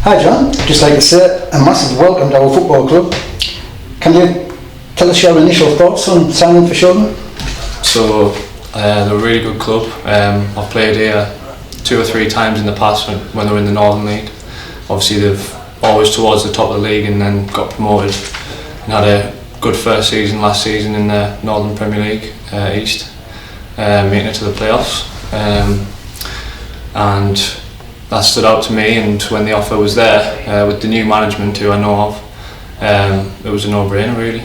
Hi John, just like to say a massive welcome to our football club. Can you tell us your initial thoughts on signing for Shildon? So they're a really good club. I've played here 2 or 3 times in the past when they were in the Northern League. Obviously they've always towards the top of the league and then got promoted and had a good first season last season in the Northern Premier League East, making it to the playoffs. And that stood out to me, and when the offer was there with the new management who I know of, it was a no-brainer really.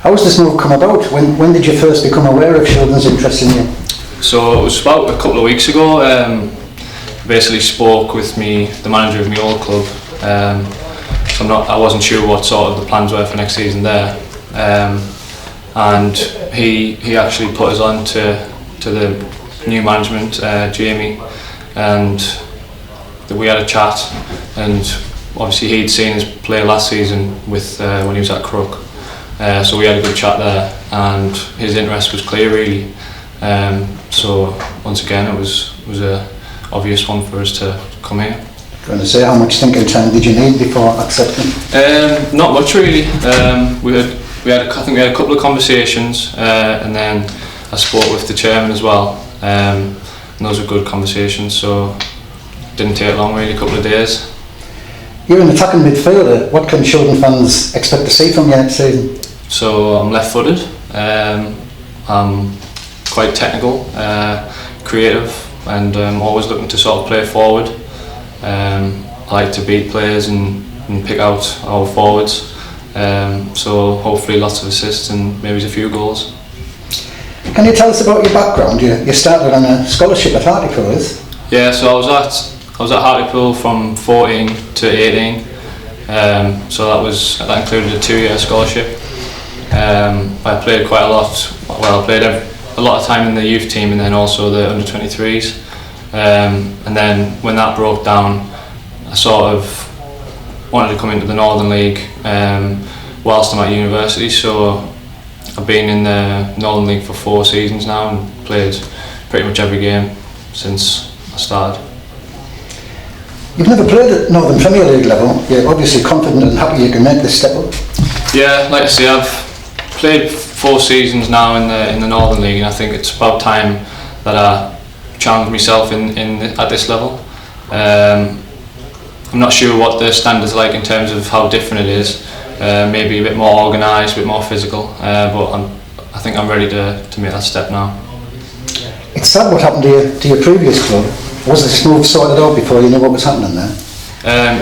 How has this move come about? When did you first become aware of Shildon's interest in you? So it was about a couple of weeks ago. Basically spoke with the manager of my old club. So I wasn't sure what sort of the plans were for next season there, and he actually put us on to the new management, Jamie, and we had a chat, and obviously he'd seen us play last season with when he was at Crook, so we had a good chat there, and his interest was clear really. So once again it was a obvious one for us to come here. Going to say, how much thinking time did you need before accepting? Not much really. I think we had a couple of conversations, and then I spoke with the chairman as well, and those were good conversations, so it didn't take long really, a couple of days. You're an attacking midfielder. What can Shildon fans expect to see from you next season? So I'm left-footed. I'm quite technical, creative, and always looking to sort of play forward. I like to beat players and pick out our forwards, so hopefully lots of assists and maybe a few goals. Can you tell us about your background? You started on a scholarship at Hartlepool. Yeah, so I was at Hartlepool from 14 to 18, so that included a 2-year scholarship. I played quite a lot. Well, I played a lot of time in the youth team and then also the under-23s. And then when that broke down, I sort of wanted to come into the Northern League whilst I'm at university, so I've been in the Northern League for 4 seasons now and played pretty much every game since I started. You've never played at Northern Premier League level. You're obviously confident and happy you can make this step up. Yeah, like I say, I've played 4 seasons now in the Northern League, and I think it's about time that I challenge myself at this level. I'm not sure what the standards like in terms of how different it is. Maybe a bit more organised, a bit more physical, but I think I'm ready to make that step now. It's sad what happened to your previous club. Was this move sorted out before you knew what was happening there?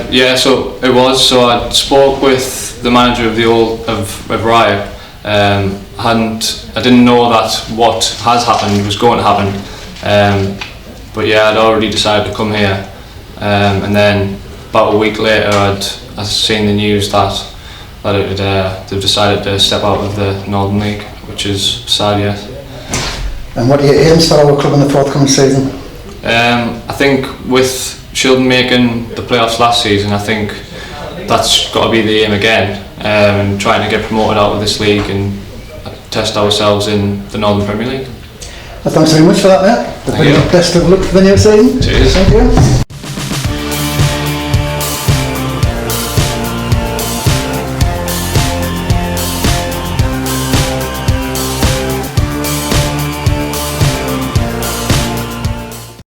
Yeah, so it was. So I spoke with the manager of Rye. I didn't know that what has happened was going to happen. But yeah, I'd already decided to come here, and then about a week later I'd seen the news that they've decided to step out of the Northern League, which is sad, yes. And what are your aims for our club in the forthcoming season? I think with Shildon making the playoffs last season, I think that's got to be the aim again, and trying to get promoted out of this league and test ourselves in the Northern Premier League. Well, thanks very much for that, mate. Thank you. Best of luck for the new season. Cheers. Thank you.